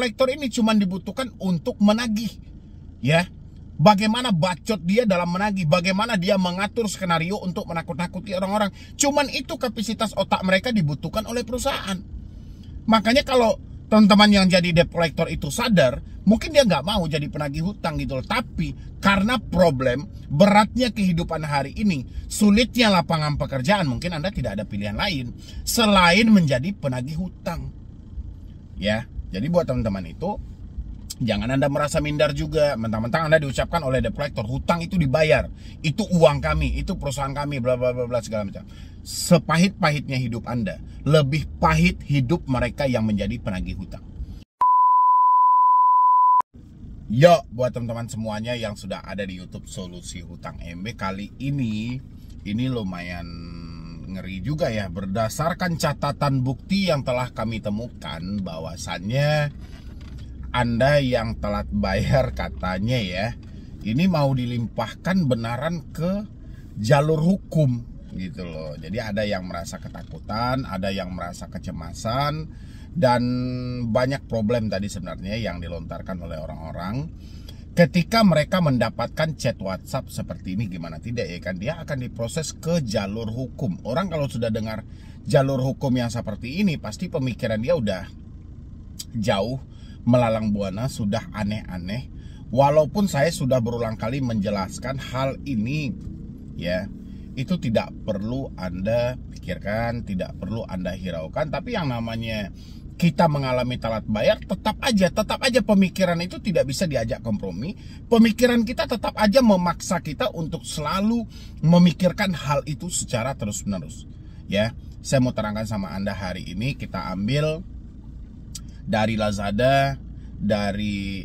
collector ini cuma dibutuhkan untuk menagih, ya. Bagaimana bacot dia dalam menagih, bagaimana dia mengatur skenario untuk menakut-nakuti orang-orang. Cuman itu kapasitas otak mereka dibutuhkan oleh perusahaan. Makanya kalau teman-teman yang jadi debt collector itu sadar, mungkin dia nggak mau jadi penagih hutang gitu loh. Tapi karena problem beratnya kehidupan hari ini, sulitnya lapangan pekerjaan, mungkin Anda tidak ada pilihan lain selain menjadi penagih hutang. Ya, jadi buat teman-teman itu, jangan Anda merasa minder juga, mentang-mentang Anda diucapkan oleh debt collector, hutang itu dibayar, itu uang kami, itu perusahaan kami, bla bla bla bla segala macam. Sepahit-pahitnya hidup Anda, lebih pahit hidup mereka yang menjadi penagih hutang. Yo, buat teman-teman semuanya yang sudah ada di YouTube Solusi Hutang MB, kali ini lumayan ngeri juga ya. Berdasarkan catatan bukti yang telah kami temukan, bahwasannya Anda yang telat bayar katanya ya, ini mau dilimpahkan benaran ke jalur hukum gitu loh. Jadi ada yang merasa ketakutan, ada yang merasa kecemasan, dan banyak problem tadi sebenarnya yang dilontarkan oleh orang-orang ketika mereka mendapatkan chat WhatsApp seperti ini. Gimana tidak ya kan, dia akan diproses ke jalur hukum. Orang kalau sudah dengar jalur hukum yang seperti ini, pasti pemikiran dia udah jauh melalang buana, sudah aneh-aneh. Walaupun saya sudah berulang kali menjelaskan hal ini ya, itu tidak perlu Anda pikirkan, tidak perlu Anda hiraukan. Tapi yang namanya kita mengalami telat bayar, tetap aja pemikiran itu tidak bisa diajak kompromi. Pemikiran kita tetap aja memaksa kita untuk selalu memikirkan hal itu secara terus-menerus. Ya, saya mau terangkan sama Anda hari ini, kita ambil dari Lazada, dari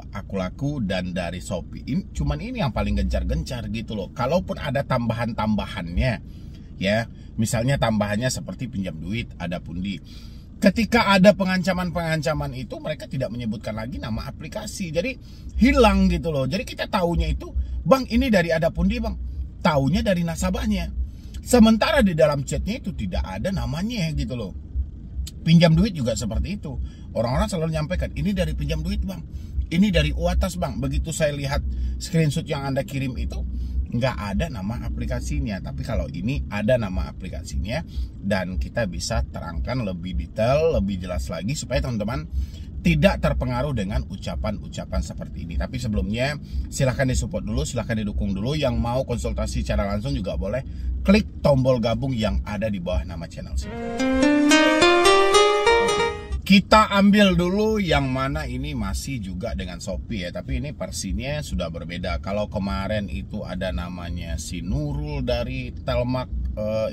Aku-Laku, dan dari Shopee. Cuman ini yang paling gencar-gencar gitu loh. Kalaupun ada tambahan-tambahannya, ya, misalnya tambahannya seperti pinjam duit, ada Pundi. Ketika ada pengancaman-pengancaman itu, mereka tidak menyebutkan lagi nama aplikasi. Jadi hilang gitu loh. Jadi kita taunya itu, bang ini dari ada Pundi bang, taunya dari nasabahnya. Sementara di dalam chatnya itu tidak ada namanya gitu loh. Pinjam duit juga seperti itu. Orang-orang selalu nyampaikan, ini dari pinjam duit bang, ini dari UATAS bang. Begitu saya lihat screenshot yang Anda kirim itu, nggak ada nama aplikasinya. Tapi kalau ini ada nama aplikasinya, dan kita bisa terangkan lebih detail, lebih jelas lagi, supaya teman-teman tidak terpengaruh dengan ucapan-ucapan seperti ini. Tapi sebelumnya silahkan disupport dulu, silahkan didukung dulu. Yang mau konsultasi secara langsung juga boleh klik tombol gabung yang ada di bawah nama channel sini. Kita ambil dulu yang mana ini masih juga dengan Shopee ya, tapi ini versinya sudah berbeda. Kalau kemarin itu ada namanya si Nurul dari Telmak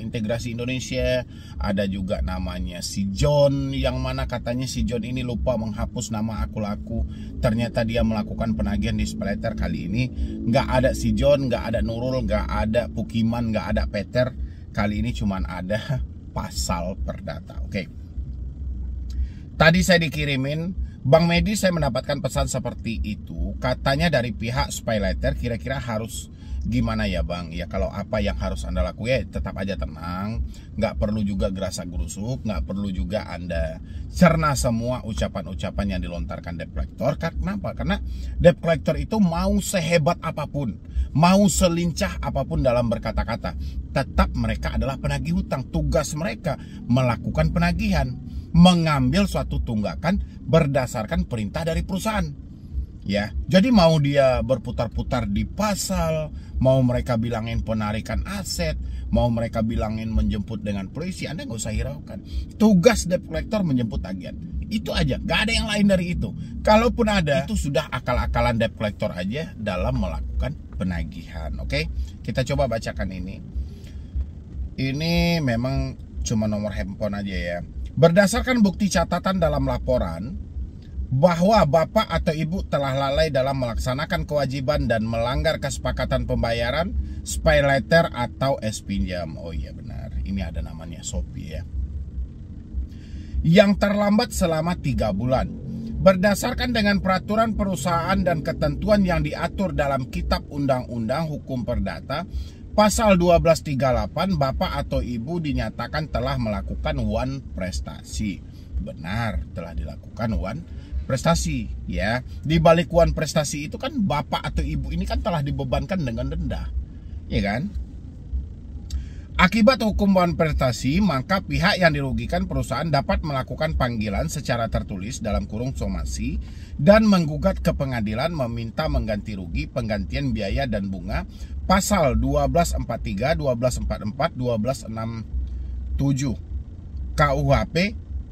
Integrasi Indonesia, ada juga namanya si John, yang mana katanya si John ini lupa menghapus nama Aku-Laku. Ternyata dia melakukan penagihan di SPayLater. Kali ini nggak ada si John, nggak ada Nurul, nggak ada Pukiman, nggak ada Peter. Kali ini cuman ada Pasal Perdata. Oke. Tadi saya dikirimin, Bang Medi, saya mendapatkan pesan seperti itu. Katanya dari pihak SPayLater, kira-kira harus gimana ya Bang? Ya kalau apa yang harus Anda lakukan, ya tetap aja tenang. Nggak perlu juga gerasak-gerusuk, nggak perlu juga Anda cerna semua ucapan-ucapan yang dilontarkan debt collector. Kenapa? Karena debt collector itu mau sehebat apapun, mau selincah apapun dalam berkata-kata, tetap mereka adalah penagih hutang. Tugas mereka melakukan penagihan, mengambil suatu tunggakan berdasarkan perintah dari perusahaan. Ya, jadi mau dia berputar-putar di pasal, mau mereka bilangin penarikan aset, mau mereka bilangin menjemput dengan polisi, Anda nggak usah hiraukan. Tugas debt collector menjemput tagihan. Itu aja, nggak ada yang lain dari itu. Kalaupun ada, itu sudah akal-akalan debt collector aja dalam melakukan penagihan. Oke, kita coba bacakan ini. Ini memang cuma nomor handphone aja ya. Berdasarkan bukti catatan dalam laporan bahwa Bapak atau Ibu telah lalai dalam melaksanakan kewajiban dan melanggar kesepakatan pembayaran SPayLater atau S-Pinjam. Oh iya benar, ini ada namanya Shopee ya. Yang terlambat selama 3 bulan. Berdasarkan dengan peraturan perusahaan dan ketentuan yang diatur dalam Kitab Undang-Undang Hukum Perdata, Pasal 1238, Bapak atau Ibu dinyatakan telah melakukan one prestasi. Benar, telah dilakukan one prestasi, ya. Di balik uang prestasi itu kan bapak atau ibu ini kan telah dibebankan dengan denda, ya kan? Akibat hukum wan prestasi, maka pihak yang dirugikan perusahaan dapat melakukan panggilan secara tertulis dalam kurung somasi dan menggugat ke pengadilan meminta mengganti rugi, penggantian biaya dan bunga pasal 1243, 1244, 1267 KUHP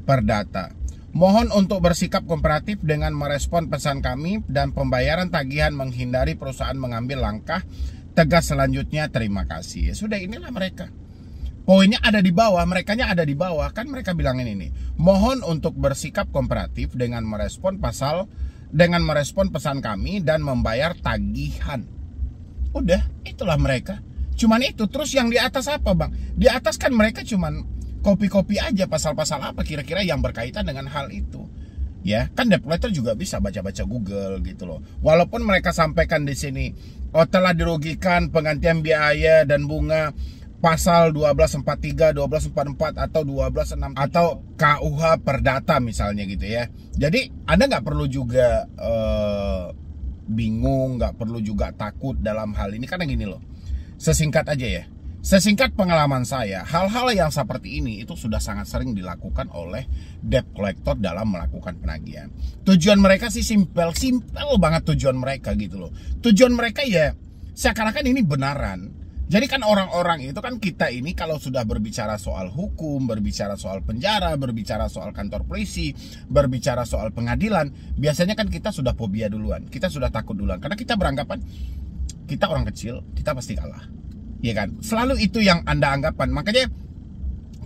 Perdata. Mohon untuk bersikap kooperatif dengan merespon pesan kami dan pembayaran tagihan menghindari perusahaan mengambil langkah tegas selanjutnya. Terima kasih. Ya sudah, inilah mereka. Poinnya ada di bawah, merekanya ada di bawah. Kan mereka bilangin ini. Mohon untuk bersikap kooperatif dengan merespon pesan kami dan membayar tagihan. Udah, itulah mereka. Cuman itu. Terus yang di atas apa, Bang? Di atas kan mereka cuman kopi-kopi aja pasal-pasal apa kira-kira yang berkaitan dengan hal itu. Ya, kan debt collector juga bisa baca-baca Google gitu loh. Walaupun mereka sampaikan di sini, telah dirugikan penggantian biaya dan bunga pasal 1243, 1244 atau 1267 atau KUH Perdata misalnya gitu ya. Jadi Anda nggak perlu juga bingung, nggak perlu juga takut dalam hal ini karena gini loh. Sesingkat aja ya. Sesingkat pengalaman saya, hal-hal yang seperti ini itu sudah sangat sering dilakukan oleh debt collector dalam melakukan penagihan. Tujuan mereka sih simpel banget tujuan mereka gitu loh. Tujuan mereka ya seakan-akan ini benaran. Jadi kan orang-orang itu kan kita ini kalau sudah berbicara soal hukum, berbicara soal penjara, berbicara soal kantor polisi, berbicara soal pengadilan, biasanya kan kita sudah fobia duluan, kita sudah takut duluan. Karena kita beranggapan kita orang kecil, kita pasti kalah. Ya kan? Selalu itu yang Anda anggapan. Makanya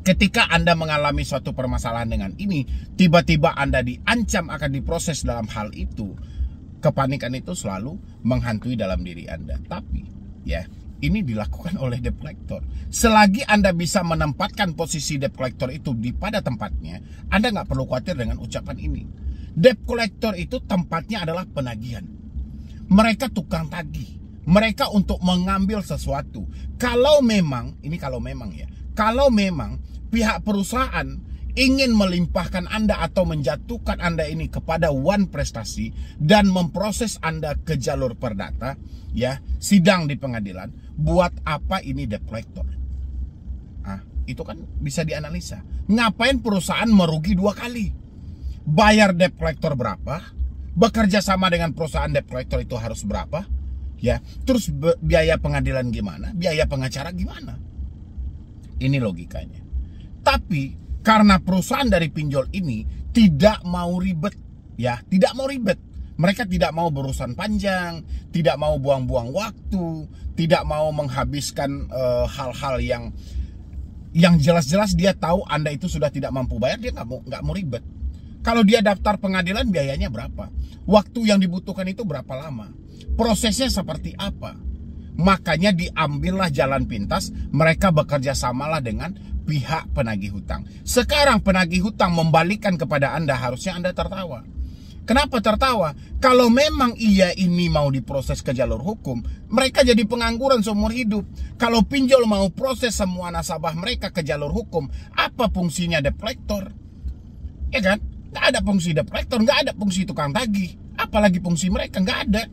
ketika Anda mengalami suatu permasalahan dengan ini, tiba-tiba Anda diancam akan diproses dalam hal itu, kepanikan itu selalu menghantui dalam diri Anda. Tapi ya, ini dilakukan oleh debt collector. Selagi Anda bisa menempatkan posisi debt collector itu pada tempatnya, Anda nggak perlu khawatir dengan ucapan ini. Debt collector itu tempatnya adalah penagihan. Mereka tukang tagih. Mereka untuk mengambil sesuatu. Kalau memang pihak perusahaan ingin melimpahkan Anda atau menjatuhkan Anda ini kepada wan prestasi dan memproses Anda ke jalur perdata, ya, sidang di pengadilan, buat apa ini debt collector? Itu kan bisa dianalisa. Ngapain perusahaan merugi 2 kali? Bayar debt collector berapa? Bekerja sama dengan perusahaan debt collector itu harus berapa? Ya, terus biaya pengadilan gimana? Biaya pengacara gimana? Ini logikanya. Tapi karena perusahaan dari pinjol ini tidak mau ribet, ya, tidak mau ribet. Mereka tidak mau berurusan panjang, tidak mau buang-buang waktu, tidak mau menghabiskan hal-hal yang jelas-jelas dia tahu Anda itu sudah tidak mampu bayar, dia nggak mau ribet. Kalau dia daftar pengadilan biayanya berapa? Waktu yang dibutuhkan itu berapa lama? Prosesnya seperti apa? Makanya diambillah jalan pintas, mereka bekerja samalah dengan pihak penagih hutang. Sekarang penagih hutang membalikkan kepada Anda, harusnya Anda tertawa. Kenapa tertawa? Kalau memang ia ini mau diproses ke jalur hukum, mereka jadi pengangguran seumur hidup. Kalau pinjol mau proses semua nasabah mereka ke jalur hukum, apa fungsinya debt collector? Ya kan? Nggak ada fungsi debt collector, nggak ada fungsi tukang tagih. Apalagi fungsi mereka, nggak ada.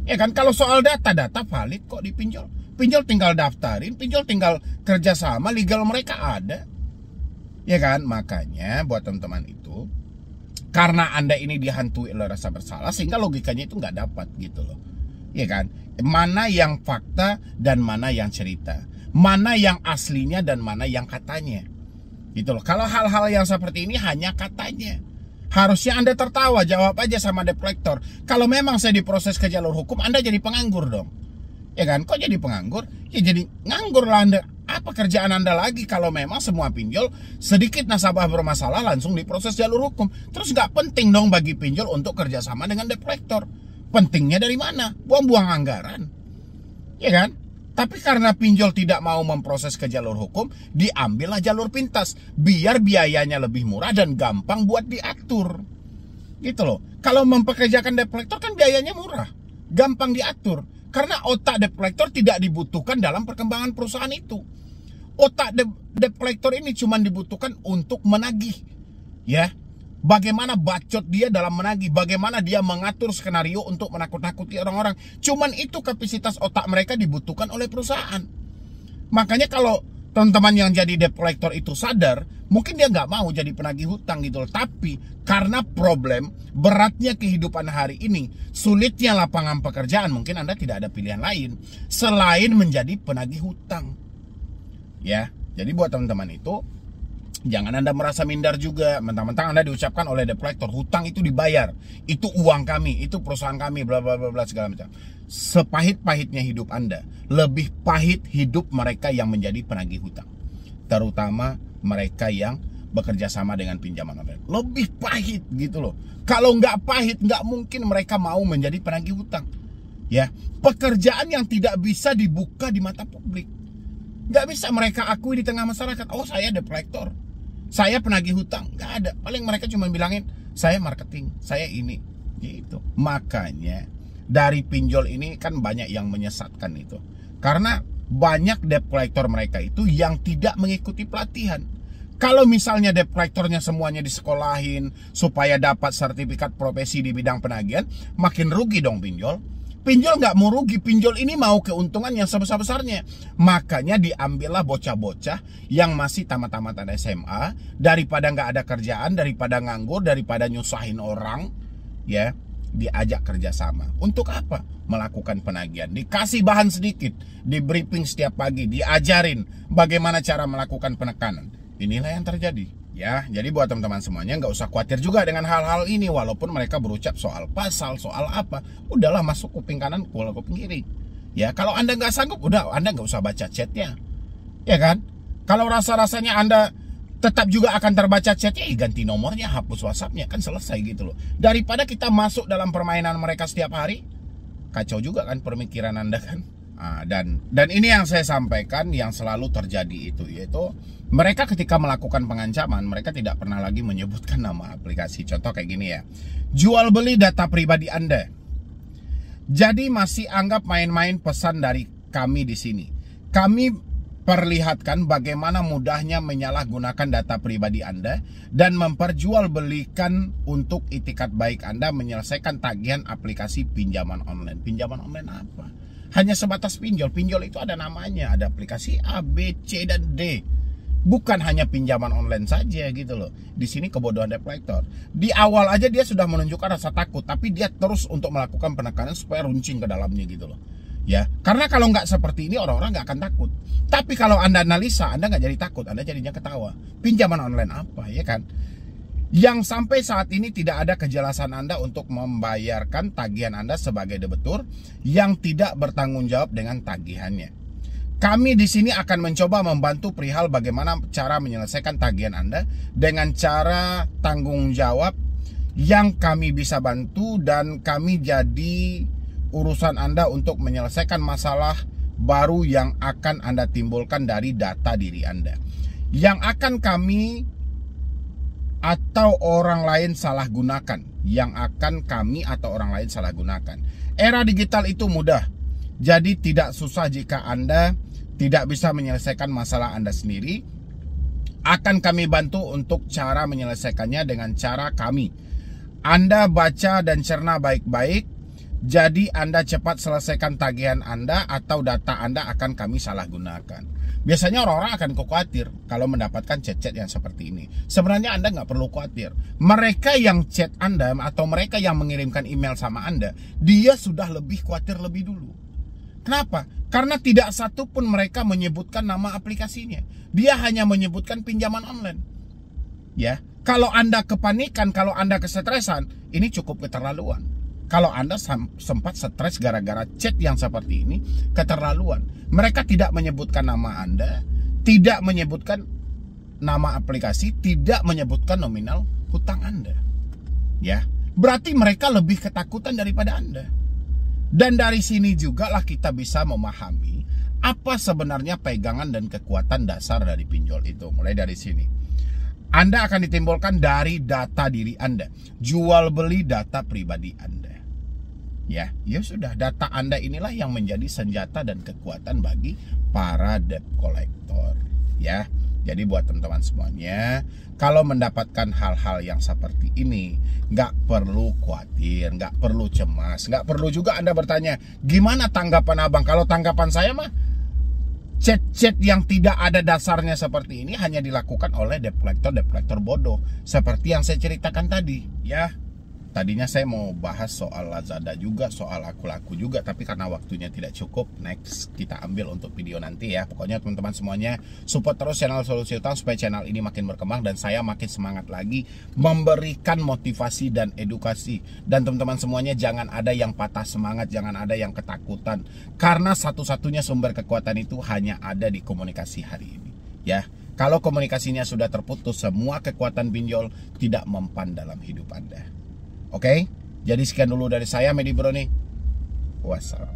Ya kan, kalau soal data valid kok di pinjol. Pinjol tinggal daftarin, pinjol tinggal kerjasama, legal mereka ada. Ya kan, makanya buat teman-teman itu, karena Anda ini dihantui oleh rasa bersalah, sehingga logikanya itu nggak dapat gitu loh. Ya kan, mana yang fakta dan mana yang cerita, mana yang aslinya dan mana yang katanya. Gitu loh. Kalau hal-hal yang seperti ini hanya katanya, harusnya Anda tertawa, jawab aja sama debt collector. Kalau memang saya diproses ke jalur hukum, Anda jadi penganggur dong. Ya kan, kok jadi penganggur? Ya jadi nganggur lah Anda. Apa kerjaan Anda lagi kalau memang semua pinjol sedikit nasabah bermasalah langsung diproses jalur hukum? Terus nggak penting dong bagi pinjol untuk kerjasama dengan debt collector. Pentingnya dari mana? Buang-buang anggaran. Ya kan? Tapi karena pinjol tidak mau memproses ke jalur hukum, diambillah jalur pintas. Biar biayanya lebih murah dan gampang buat diatur. Gitu loh. Kalau mempekerjakan debt collector kan biayanya murah. Gampang diatur. Karena otak debt collector tidak dibutuhkan dalam perkembangan perusahaan itu. Otak debt collector ini cuma dibutuhkan untuk menagih. Ya. Bagaimana bacot dia dalam menagih, bagaimana dia mengatur skenario untuk menakut-nakuti orang-orang. Cuman itu kapasitas otak mereka dibutuhkan oleh perusahaan. Makanya kalau teman-teman yang jadi debt collector itu sadar, mungkin dia nggak mau jadi penagih hutang gitu loh. Tapi karena problem beratnya kehidupan hari ini, sulitnya lapangan pekerjaan, mungkin Anda tidak ada pilihan lain selain menjadi penagih hutang. Ya, jadi buat teman-teman itu, jangan Anda merasa minder juga. Mentang-mentang Anda diucapkan oleh debt collector, hutang itu dibayar, itu uang kami, itu perusahaan kami, bla bla bla bla segala macam. Sepahit-pahitnya hidup Anda, lebih pahit hidup mereka yang menjadi penagih hutang. Terutama mereka yang bekerja sama dengan pinjaman online. Lebih pahit gitu loh. Kalau nggak pahit, nggak mungkin mereka mau menjadi penagih hutang. Ya, pekerjaan yang tidak bisa dibuka di mata publik. Nggak bisa mereka akui di tengah masyarakat. Oh, saya debt collector, saya penagih hutang. Nggak ada. Paling mereka cuma bilangin, saya marketing, saya ini gitu. Makanya dari pinjol ini kan banyak yang menyesatkan itu. Karena banyak debt collector mereka itu yang tidak mengikuti pelatihan. Kalau misalnya debt collectornya semuanya disekolahin supaya dapat sertifikat profesi di bidang penagihan, makin rugi dong pinjol. Pinjol nggak mau rugi, pinjol ini mau keuntungan yang sebesar-besarnya. Makanya diambillah bocah-bocah yang masih tamat-tamatan SMA, daripada nggak ada kerjaan, daripada nganggur, daripada nyusahin orang, ya, diajak kerjasama. Untuk apa? Melakukan penagihan. Dikasih bahan sedikit, di briefing setiap pagi, diajarin bagaimana cara melakukan penekanan. Inilah yang terjadi. Ya, jadi buat teman-teman semuanya nggak usah khawatir juga dengan hal-hal ini. Walaupun mereka berucap soal pasal, soal apa, udahlah masuk kuping kanan, keluar kuping kiri. Ya, kalau Anda nggak sanggup, udah Anda nggak usah baca chatnya, ya kan? Kalau rasa-rasanya Anda tetap juga akan terbaca chatnya, ganti nomornya, hapus WhatsAppnya, kan selesai gitu loh. Daripada kita masuk dalam permainan mereka setiap hari, kacau juga kan pemikiran Anda kan. Dan ini yang saya sampaikan yang selalu terjadi itu, yaitu mereka ketika melakukan pengancaman, mereka tidak pernah lagi menyebutkan nama aplikasi. Contoh kayak gini ya, jual beli data pribadi Anda. Jadi masih anggap main-main pesan dari kami di sini. Kami perlihatkan bagaimana mudahnya menyalahgunakan data pribadi Anda dan memperjualbelikan untuk itikat baik Anda menyelesaikan tagihan aplikasi pinjaman online. Pinjaman online apa? Hanya sebatas pinjol. Pinjol itu ada namanya, ada aplikasi A, B, C, dan D. Bukan hanya pinjaman online saja gitu loh. Di sini kebodohan debt collector. Di awal aja dia sudah menunjukkan rasa takut, tapi dia terus untuk melakukan penekanan supaya runcing ke dalamnya gitu loh. Ya, karena kalau nggak seperti ini orang-orang nggak akan takut. Tapi kalau Anda analisa, Anda nggak jadi takut, Anda jadinya ketawa. Pinjaman online apa, ya kan? Yang sampai saat ini tidak ada kejelasan Anda untuk membayarkan tagihan Anda sebagai debitur yang tidak bertanggung jawab dengan tagihannya. Kami di sini akan mencoba membantu perihal bagaimana cara menyelesaikan tagihan Anda dengan cara tanggung jawab yang kami bisa bantu, dan kami jadi urusan Anda untuk menyelesaikan masalah baru yang akan Anda timbulkan dari data diri Anda, yang akan kami atau orang lain salah gunakan, Era digital itu mudah, jadi tidak susah. Jika Anda tidak bisa menyelesaikan masalah Anda sendiri, akan kami bantu untuk cara menyelesaikannya dengan cara kami. Anda baca dan cerna baik-baik, jadi Anda cepat selesaikan tagihan Anda atau data Anda akan kami salah gunakan. Biasanya orang-orang akan khawatir kalau mendapatkan chat-chat yang seperti ini. Sebenarnya Anda nggak perlu khawatir. Mereka yang chat Anda atau mereka yang mengirimkan email sama Anda, dia sudah lebih khawatir lebih dulu. Kenapa? Karena tidak satu pun mereka menyebutkan nama aplikasinya. Dia hanya menyebutkan pinjaman online. Ya, kalau Anda kepanikan, kalau Anda kesetresan, ini cukup keterlaluan. Kalau Anda sempat stres gara-gara chat yang seperti ini, keterlaluan. Mereka tidak menyebutkan nama Anda, tidak menyebutkan nama aplikasi, tidak menyebutkan nominal hutang Anda. Ya, berarti mereka lebih ketakutan daripada Anda. Dan dari sini juga lah kita bisa memahami apa sebenarnya pegangan dan kekuatan dasar dari pinjol itu. Mulai dari sini, Anda akan ditimbulkan dari data diri Anda, jual beli data pribadi Anda. Ya sudah, data Anda inilah yang menjadi senjata dan kekuatan bagi para debt collector. Ya, Jadi buat teman-teman semuanya, kalau mendapatkan hal-hal yang seperti ini, nggak perlu khawatir, nggak perlu cemas, nggak perlu juga Anda bertanya, gimana tanggapan abang? Kalau tanggapan saya mah, chat-chat yang tidak ada dasarnya seperti ini hanya dilakukan oleh debt collector bodoh. Seperti yang saya ceritakan tadi, ya. Tadinya saya mau bahas soal Lazada juga, soal aku laku juga, tapi karena waktunya tidak cukup, next kita ambil untuk video nanti ya. Pokoknya teman-teman semuanya support terus channel Solusi Hutang supaya channel ini makin berkembang dan saya makin semangat lagi memberikan motivasi dan edukasi. Dan teman-teman semuanya jangan ada yang patah semangat, jangan ada yang ketakutan, karena satu-satunya sumber kekuatan itu hanya ada di komunikasi hari ini, ya. Kalau komunikasinya sudah terputus, semua kekuatan pinjol tidak mempan dalam hidup Anda. Oke, jadi sekian dulu dari saya, Medi Broni. Wassalam.